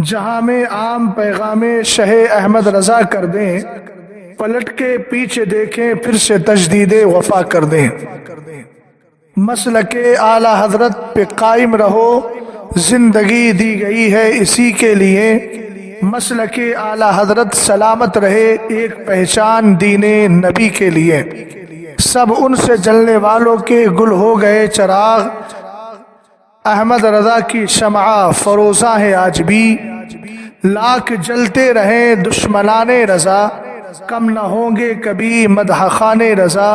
جہاں میں عام پیغام شہ احمد رضا کر دیں، پلٹ کے پیچھے دیکھیں پھر سے تجدید وفا کر دیں۔ مسلک اعلی حضرت پہ قائم رہو، زندگی دی گئی ہے اسی کے لیے۔ مسلک اعلی حضرت سلامت رہے، ایک پہچان دین نبی کے لیے۔ سب ان سے جلنے والوں کے گل ہو گئے چراغ، احمد رضا کی شمع فروزاں ہے آج بھی۔ لاکھ جلتے رہیں دشمنان رضا، کم نہ ہوں گے کبھی مدح خوان رضا۔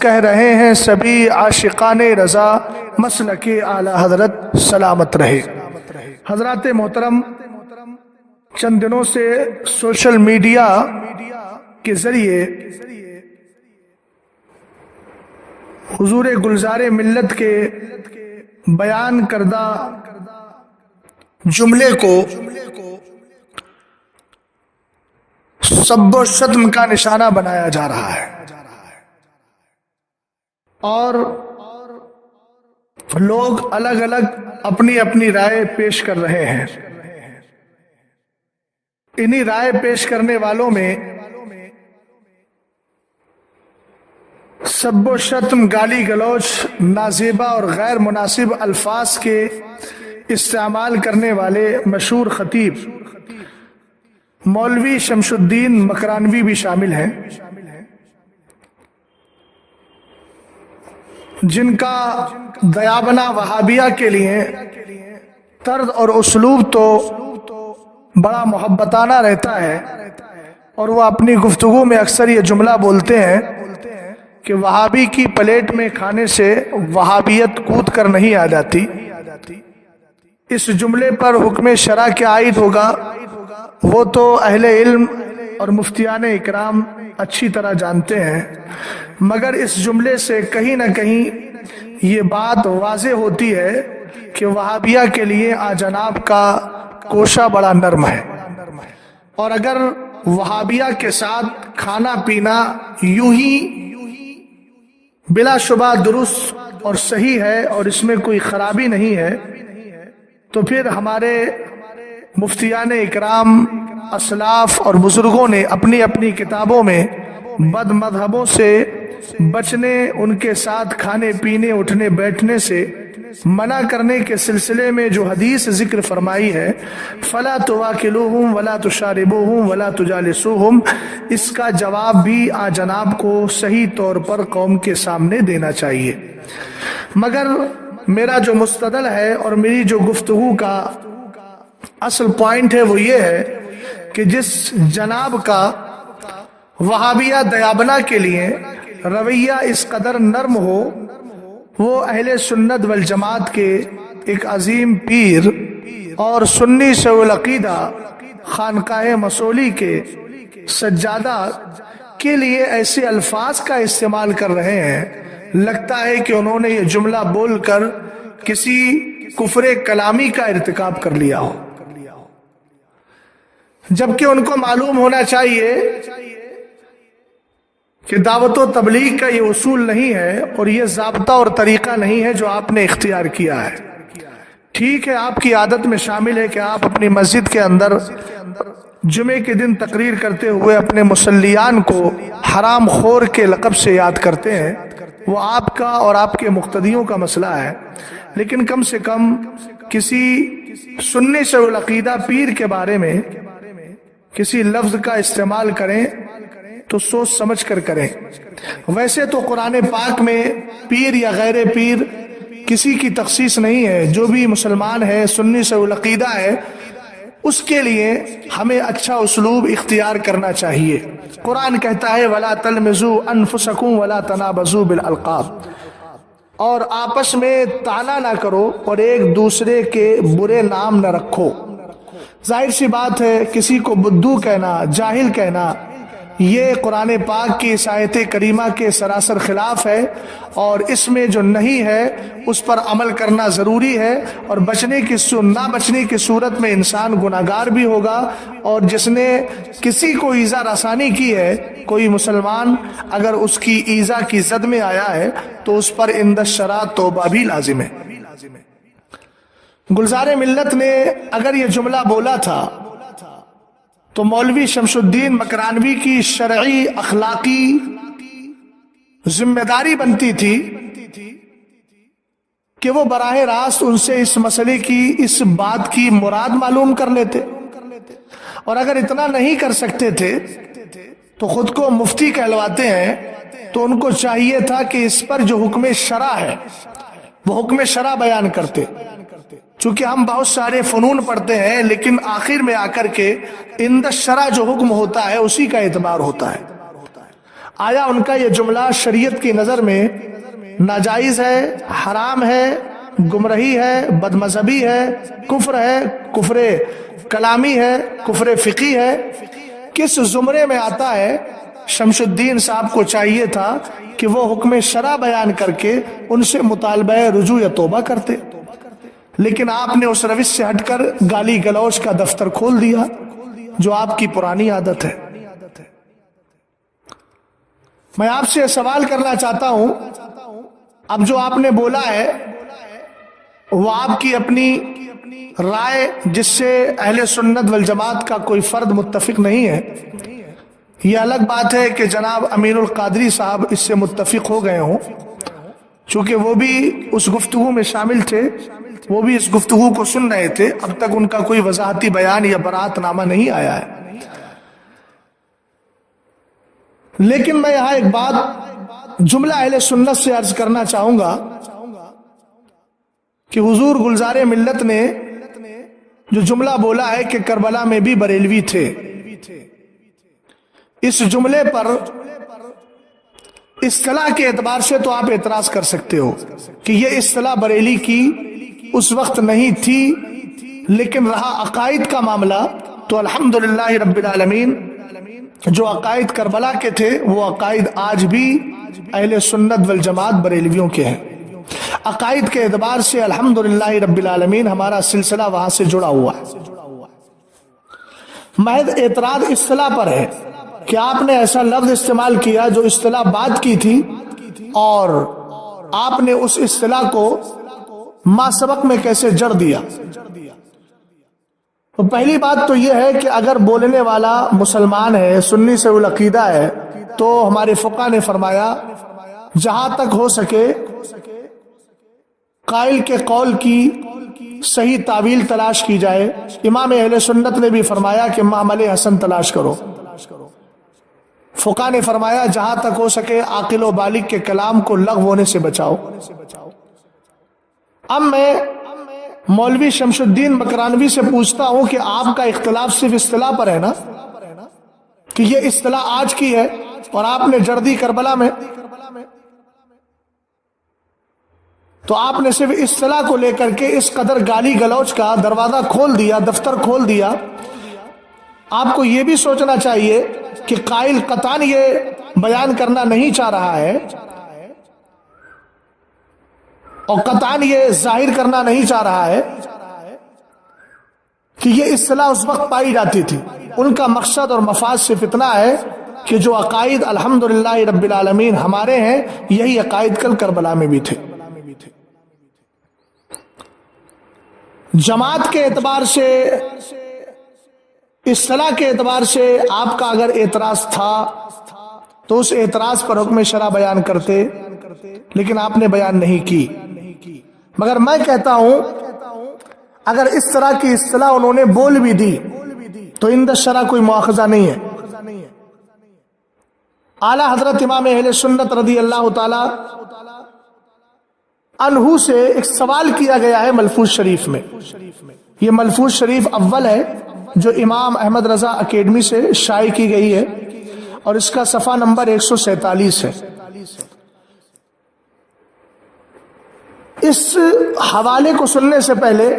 کہہ رہے ہیں سبھی عاشقان رضا، مسلک اعلی حضرت سلامت رہے۔ حضرات محترم، چند دنوں سے سوشل میڈیا کے ذریعے حضور گلزار ملت کے بیان کردہ جملے کو سب و شتم کا نشانہ بنایا جا رہا ہے، اور لوگ الگ الگ اپنی اپنی رائے پیش کر رہے ہیں۔ انہی رائے پیش کرنے والوں میں سب و شتم، گالی گلوچ، نازیبا اور غیر مناسب الفاظ کے استعمال کرنے والے مشہور خطیب مولوی شمس الدین مکرانوی بھی شامل ہیں، جن کا دیابنا وہابیہ کے لیے طرز اور اسلوب تو بڑا محبتانہ رہتا ہے، اور وہ اپنی گفتگو میں اکثر یہ جملہ بولتے ہیں کہ وہابی کی پلیٹ میں کھانے سے وہابیت کود کر نہیں آ جاتی۔ اس جملے پر حکم شرع کیا عائد ہوگا وہ تو اہل علم اور مفتیان اکرام اچھی طرح جانتے ہیں، مگر اس جملے سے کہیں نہ کہیں یہ بات واضح ہوتی ہے کہ وہابیہ کے لیے جناب کا کوشہ بڑا نرم ہے، اور اگر وہابیہ کے ساتھ کھانا پینا یوں ہی بلا شبہ درست اور صحیح ہے اور اس میں کوئی خرابی نہیں ہے، تو پھر ہمارے مفتیان اکرام، اسلاف اور بزرگوں نے اپنی اپنی کتابوں میں بد مذہبوں سے بچنے، ان کے ساتھ کھانے پینے اٹھنے بیٹھنے سے منع کرنے کے سلسلے میں جو حدیث ذکر فرمائی ہے، فلا تواکلوہم ولا تشاربوہم ولا تجالسوہم، اس کا جواب بھی جناب کو صحیح طور پر قوم کے سامنے دینا چاہیے۔ مگر میرا جو مستدل ہے اور میری جو گفتگو کا اصل پوائنٹ ہے وہ یہ ہے کہ جس جناب کا وہابیہ دیابنا کے لیے رویہ اس قدر نرم ہو، وہ اہل سنت والجماعت کے ایک عظیم پیر اور سنی شیخ العقیدہ خانقاہ مسولی کے سجادہ کے لیے ایسے الفاظ کا استعمال کر رہے ہیں، لگتا ہے کہ انہوں نے یہ جملہ بول کر کسی کفر کلامی کا ارتکاب کر لیا ہو، جبکہ ان کو معلوم ہونا چاہیے کہ دعوت و تبلیغ کا یہ اصول نہیں ہے اور یہ ضابطہ اور طریقہ نہیں ہے جو آپ نے اختیار کیا ہے۔ ٹھیک ہے، آپ کی عادت میں شامل ہے کہ آپ اپنی مسجد کے اندر جمعے کے دن تقریر کرتے ہوئے اپنے مصلیان کو حرام خور کے لقب سے یاد کرتے ہیں، وہ آپ کا اور آپ کے مقتدیوں کا مسئلہ ہے، لیکن کم سے کم کسی سنی شیخ العقیدہ پیر کے بارے میں کسی لفظ کا استعمال کریں تو سوچ سمجھ کر کریں۔ ویسے تو قرآن پاک میں پیر یا غیر پیر کسی کی تخصیص نہیں ہے، جو بھی مسلمان ہے، سنی شیخ العقیدہ ہے، اس کے لیے ہمیں اچھا اسلوب اختیار کرنا چاہیے۔ قرآن کہتا ہے وَلَا تَلْمِزُوا أَنفُسَكُمْ وَلَا تَنَابَزُوا بِالْأَلْقَابِ، اور آپس میں طعنہ نہ کرو اور ایک دوسرے کے برے نام نہ رکھو۔ ظاہر سی بات ہے، کسی کو بدھو کہنا، جاہل کہنا، یہ قرآن پاک کی اس آیت کریمہ کے سراسر خلاف ہے، اور اس میں جو نہیں ہے اس پر عمل کرنا ضروری ہے، اور نہ بچنے کی صورت میں انسان گناہگار بھی ہوگا، اور جس نے کسی کو ایذا رسانی کی ہے، کوئی مسلمان اگر اس کی ایذا کی زد میں آیا ہے تو اس پر عند الشرع توبہ بھی لازم ہے۔ गुलजार मिल्लत ने अगर ये जुमला बोला था तो मौलवी शमशुद्दीन मकरानवी की शरई अखलाकी जिम्मेदारी बनती थी कि वो बराह रास्त उनसे इस मसले की, इस बात की मुराद मालूम कर लेते। और अगर इतना नहीं कर सकते थे तो खुद को मुफ्ती कहलवाते हैं, तो उनको चाहिए था कि इस पर जो हुक्म शरा है वो हुक्म शरा बयान करते। चूंकि हम बहुत सारे फनून पढ़ते हैं, लेकिन आखिर में आकर के इंद शरा जो हुक्म होता है उसी का एतबार होता है। आया उनका ये जुमला शरीयत की नजर में नाजायज है, हराम है, गुमराही है, बदमजहबी है, कुफ्र है, कुफ्रे कलामी है, कुफ्रे फिकी है, किस जुमरे में आता है? शमशुद्दीन साहब को चाहिए था कि वो हुक्म शरा बयान करके उनसे मुतालबा रुजू या तौबा करते, लेकिन आपने उस रविश से हटकर गाली गलौज का दफ्तर खोल दिया, जो आपकी पुरानी आदत है। मैं आपसे सवाल करना चाहता हूं, अब जो आपने बोला है वो आपकी अपनी राय, जिससे अहले सुन्नत वल जमात का कोई फर्द मुत्तफिक नहीं है। यह अलग बात है कि जनाब अमीनुल कादरी साहब इससे मुत्तफिक हो गए हों, चूंकि वो भी उस गुफ्तगू में शामिल थे, वो भी इस गुफ्तगू को सुन रहे थे। अब तक उनका कोई वजाहती बयान या बरातनामा नहीं आया है। लेकिन मैं यहां एक बात जुमला अहले सुन्नत से अर्ज करना चाहूंगा कि हुजूर गुलजार मिल्लत ने जो जुमला बोला है कि करबला में भी बरेलवी थे, इस जुमले पर इस्तिलाह के एतबार से तो आप एतराज कर सकते हो कि यह इस्तिलाह बरेली की उस वक्त नहीं थी, लेकिन रहा अकायद का मामला तो अल्हम्दुलिल्लाह रब्बिल आलमीन, जो अकायद करबला के थे वो अकायद आज भी अहले सुन्नत वल जमात बरेलवियों के हैं। अकायद के एतबार से अल्हम्दुलिल्लाह रब्बिल आलमीन हमारा सिलसिला वहां से जुड़ा हुआ है। महज एतराज इस्तिलाह पर है कि आपने ऐसा लफ्ज इस्तेमाल किया जो इस्तिलाह बाद की थी, और आपने उस इस्तिलाह को मासबक में कैसे जड़ दिया। तो पहली बात तो यह है कि अगर बोलने वाला मुसलमान है, सुन्नी से उल अकीदा है, तो हमारे फुक़हा ने फरमाया जहां तक हो सके काइल के कौल की सही तावील तलाश की जाए। इमाम अहले सुन्नत ने भी फरमाया कि मामल हसन तलाश करो। फुक़हा ने फरमाया जहां तक हो सके आकिल व बालिग के कलाम को लग़्व होने से बचाओ। अब मैं मौलवी शमशुद्दीन मकरानवी से पूछता हूं कि आपका इख्तिलाफ सिर्फ इस्तिलाह पर है ना, कि ये इस्तिलाह आज की है और आपने जड़ दी करबला में, तो आपने सिर्फ इस्तिलाह को लेकर के इस कदर गाली गलौज का दरवाजा खोल दिया, दफ्तर खोल दिया। आपको यह भी सोचना चाहिए कि काइल कतान ये बयान करना नहीं चाह रहा है और कतान ये जाहिर करना नहीं चाह रहा है कि ये इस्तिलाह उस वक्त पाई जाती थी। उनका मकसद और मफाद सिर्फ इतना है कि जो अकायद अल्हम्दुलिल्लाह रब्बिल आलमीन हमारे हैं, यही अकायद कल करबला में भी थे। जमात के एतबार से, इस्तिलाह के एतबार से आपका अगर एतराज था तो उस एतराज पर हुक्म शरा बयान करते, लेकिन आपने बयान नहीं की। मगर मैं कहता हूं अगर इस तरह की इस्तिलाह उन्होंने बोल भी दी तो इंद शरा कोई मुआखजा नहीं है। आला हजरत इमाम अहले सुन्नत रदी अल्लाह ताला अन्हु से एक सवाल किया गया है मलफूज शरीफ में। यह मलफूज शरीफ अव्वल है जो इमाम अहमद रजा अकेडमी से शाये की गई है और इसका सफ़ा नंबर 147 है। इस हवाले को सुनने से पहले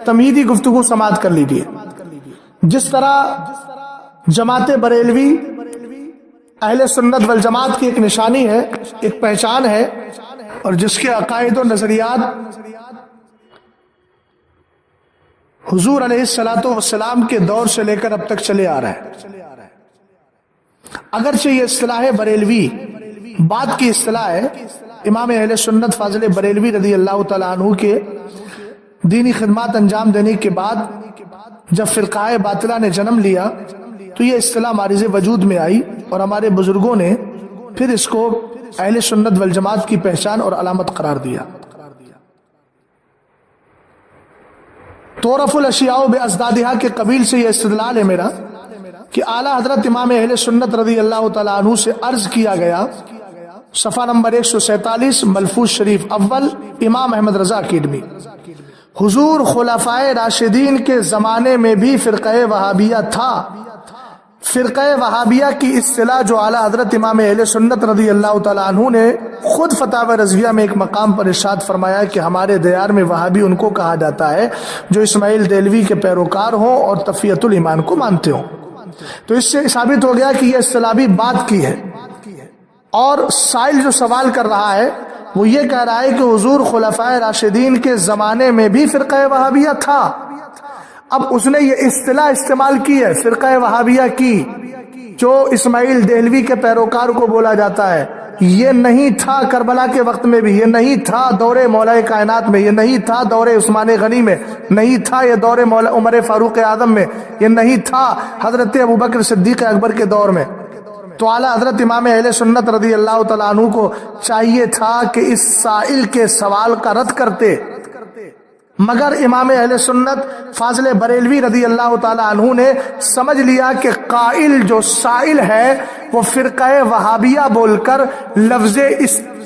तमहीदी गुफ्तगू समाअत कर लीजिए। जिस तरह जमात बरेलवी अहले सुन्नत वल जमात की एक निशानी है, एक पहचान है, और जिसके अकायद और नजरियात हुजूर अलैहिस्सलातु वस्सलाम के दौर से लेकर अब तक चले आ रहा है। अगरचे ये इस्तिलाह बरेलवी बाद की इस्तिलाह है, इमाम अहले सुन्नत फाजिल बरेलवी रज़ी अल्लाह तआला अन्हु के दीनी खिदमत अंजाम देने के बाद जब फ़िरक़ाए बातिला ने जन्म लिया तो ये इस्तिलाह मारिज़ वजूद में आई और हमारे बुजुर्गों ने फिर इसको अहले सुन्नत वल जमात की पहचान और अलामत करार दिया। तोरफुल अशियाओ बे अज़दादिहा के कबील से यह इस्तिदलाल है मेरा कि आला हजरत इमाम अहले सुन्नत रज़ी अल्लाह तआला अन्हु से अर्ज किया गया, सफ़ा नंबर 147 मलफूज शरीफ अव्वल, इमाम अहमद रजा अकेडमी, हुजूर खुलफाए राशिदीन के ज़माने में भी फ़िरक़े वहाबिया था। फ़िरक़े वहाबिया की इस्तिलाह जो आला हज़रत इमाम अहले सुन्नत रज़ी अल्लाह तआला अन्हु ने खुद फतावा रज़विया में एक मकाम पर इरशाद फरमाया कि हमारे दयार में वहाबी उनको कहा जाता है जो इस्माइल देलवी के पैरोकार हों और तफ़ियतुल ईमान को मानते हों। तो इससे साबित हो गया कि यह इस्तिलाह भी बात की है। और साइल जो सवाल कर रहा है वो ये कह रहा है कि हुजूर खुलफाए राशिदीन के ज़माने में भी फ़िरक़े वहाबिया था। अब उसने ये इस्तिलाह इस्तेमाल की है फ़िरक़े वहाबिया की, जो इस्माइल देहलवी के पैरोकार को बोला जाता है। ये नहीं था करबला के वक्त में भी, ये नहीं था दौरे मौलाए कायनात में, ये नहीं था दौरे उस्मान गनी में, नहीं था ये दौरे मौला उमर फारूक आदम में, ये नहीं था हजरत अबू बकर सिद्दीक़ अकबर के दौर में। तो आला हजरत इमाम अहले सुन्नत रज़ी अल्लाह तआला अन्हु को चाहिए था कि इस साइल के सवाल का रद्द करते, मगर इमाम अहले सुन्नत फाज़िल बरेलवी रज़ी अल्लाह तआला अन्हु ने समझ लिया कि काइल जो साइल है वो फ़िरक़े वहाबिया बोलकर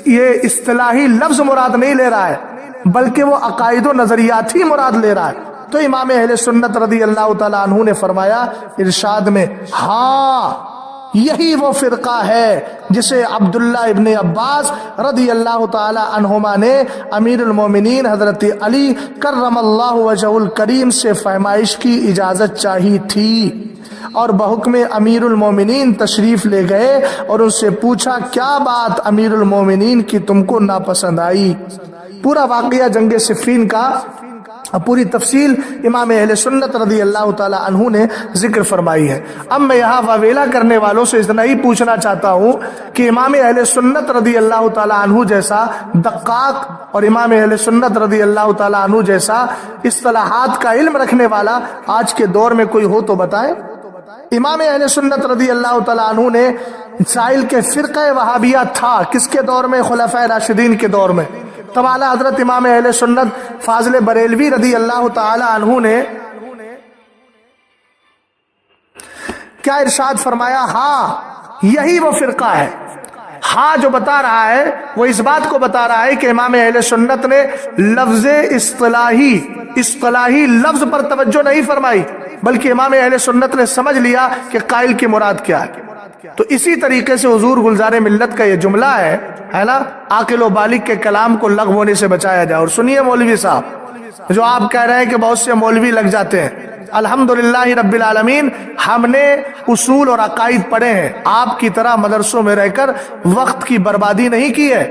ये इस्तिलाही लफ्ज़ मुराद नहीं ले रहा है, बल्कि वो अकायद व नज़रियात ही मुराद ले रहा है। तो इमाम अहले सुन्नत रज़ी अल्लाह तआला अन्हु ने फरमाया इरशाद में, हाँ यही वो फ़िरक़ा है जिसे अब्दुल्ला इब्ने अब्बास रज़ी अल्लाह तआला अन्हुमा ने अमीरुल मोमिनीन हज़रत अली कर्रमल्लाहु वजहुल करीम से फरमाइश की इजाज़त चाही थी और बहुक्म अमीरुल मोमिनीन तशरीफ़ ले गए और उनसे पूछा क्या बात अमीरुल मोमिनीन की तुमको नापसंद आई। पूरा वाक़या जंग सिफ़ीन का पूरी तफसील इमाम अहले सुन्नत रज़ी अल्लाह तआला अन्हु ने जिक्र फरमाई है। अब मैं यहाँ वावेला करने वालों से इतना ही पूछना चाहता हूँ कि इमाम अहले सुन्नत रज़ी अल्लाह तआला अन्हु जैसा दक्काक और इमाम अहले सुन्नत रज़ी अल्लाह तआला अन्हु जैसा इस्तिलाहात का इल्म रखने वाला आज के दौर में कोई हो तो बताए। इमाम अहले सुन्नत रज़ी अल्लाह तआला अन्हु ने साइल के फ़िरक़े वहाबिया था किसके दौर में? खुलफाए राशिदीन के दौर में। तब आला हजरत इमाम अहले सुन्नत फाज़िल बरेलवी रज़ी अल्लाह तआला अन्हु ने क्या इरशाद फरमाया, हाँ यही वो फ़िरक़ा है। हाँ जो बता रहा है वो इस बात को बता रहा है कि इमाम अहले सुन्नत ने लफ्ज़ इस्तिलाही लफ्ज़ पर तवज्जो नहीं फरमाई, बल्कि इमाम अहले सुन्नत ने समझ लिया कि काइल की मुराद क्या है। तो इसी तरीके से हुजूर गुलजार मिल्लत का ये जुमला है ना, आकिल व बालिग के कलाम को लग़्व होने से बचाया जाए। और सुनिए मौलवी साहब, जो आप कह रहे हैं कि बहुत से मौलवी लग जाते हैं, अल्हम्दुलिल्लाह रब्बिल आलमीन हमने उसूल और अकाइद पढ़े हैं, आपकी तरह मदरसों में रहकर वक्त की बर्बादी नहीं की है।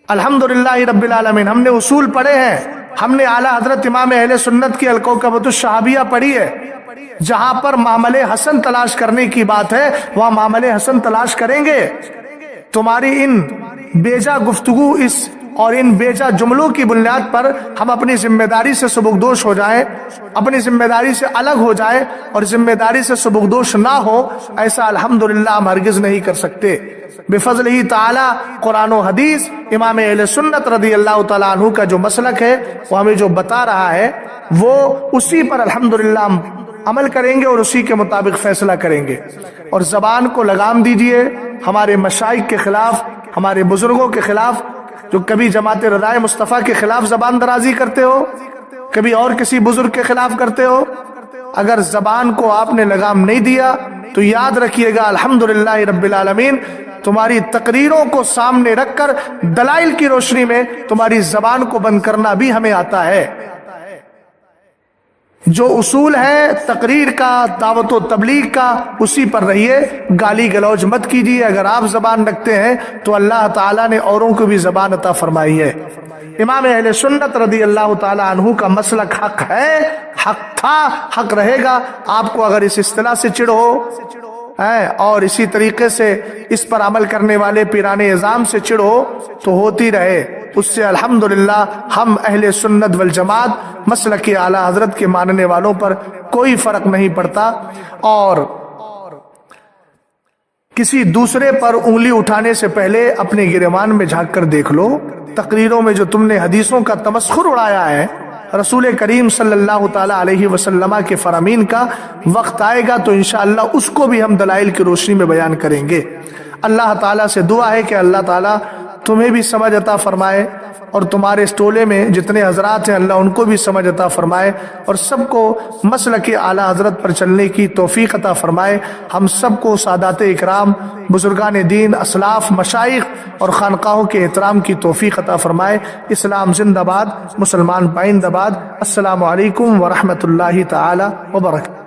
अल्हम्दुलिल्लाह रब्बिल आलमीन हमने उसूल पढ़े हैं, हमने आला हजरत इमाम अहले सुन्नत की अलकौकबतुश शहाबिया पढ़ी है। जहां पर मामले हसन तलाश करने की बात है वहां मामले हसन तलाश करेंगे। तुम्हारी इन बेजा गुफ्तगू और इन बेजा जुमलों की बुनियाद पर हम अपनी जिम्मेदारी से सुबुकदोश हो जाएं, अपनी जिम्मेदारी से अलग हो जाएं और जिम्मेदारी से सुबुकदोश ना हो, ऐसा अल्हम्दुलिल्लाह हम हरगिज नहीं कर सकते। बिफज़लिही ताला कुरान और हदीस इमाम अहले सुन्नत रज़ी अल्लाह तआला अन्हु का जो मसलक है वो हमें जो बता रहा है वो उसी पर अल्हम्दुलिल्लाह अमल करेंगे और उसी के मुताबिक फैसला करेंगे। और ज़बान को लगाम दीजिए हमारे मशाइख के खिलाफ, हमारे बुजुर्गों के खिलाफ, जो कभी जमात रज़ाए मुस्तफ़ा के खिलाफ ज़बान दराजी करते हो, कभी और किसी बुजुर्ग के खिलाफ करते हो। अगर ज़बान को आपने लगाम नहीं दिया तो याद रखिएगा अल्हम्दुलिल्लाह रब्बिल आलमीन तुम्हारी तकरीरों को सामने रखकर दलाइल की रोशनी में तुम्हारी ज़बान को बंद करना भी हमें आता है। जो उसूल है तकरीर का, दावत व तबलीग का, उसी पर रहिए, गाली गलौज मत कीजिए। अगर आप जबान रखते हैं तो अल्लाह ताला ने औरों को भी जबान अता फरमाई है। इमाम अहले सुन्नत रज़ी अल्लाह ताला अन्हु का मसलक हक है, हक था, हक रहेगा। आपको अगर इस इस्तिलाह से चिढ़ हो और इसी तरीके से इस पर अमल करने वाले पीराने इज़ाम से चिढ़ हो तो होती रहे। اس سے الحمدللہ ہم اہل سنت والجماعت مسلک اعلیٰ حضرت کے ماننے والوں پر کوئی فرق نہیں پڑتا. اور کسی دوسرے پر انگلی اٹھانے سے پہلے اپنے گریبان میں جھانک کر دیکھ لو. تقریروں میں جو تم نے حدیثوں کا تمسخر اڑایا ہے، رسول کریم صلی اللہ تعالی علیہ وسلم کے فرامین کا وقت آئے گا تو انشاءاللہ اس کو بھی ہم دلائل کی روشنی میں بیان کریں گے. اللہ تعالیٰ سے دعا ہے کہ اللہ تعالیٰ تمہیں بھی سمجھ عطا فرمائے اور تمہارے اس ٹولے میں جتنے حضرات ہیں اللہ ان کو بھی سمجھ عطا فرمائے اور سب کو مسلک اعلیٰ حضرت پر چلنے کی توفیق عطا فرمائے. ہم سب کو سادات اکرام، بزرگان دین، اسلاف، مشائخ اور خانقاہوں کے احترام کی توفیق عطا فرمائے. اسلام زندہ باد، مسلمان پائندہ باد. السلام علیکم ورحمۃ اللہ تعالی وبرکاتہ.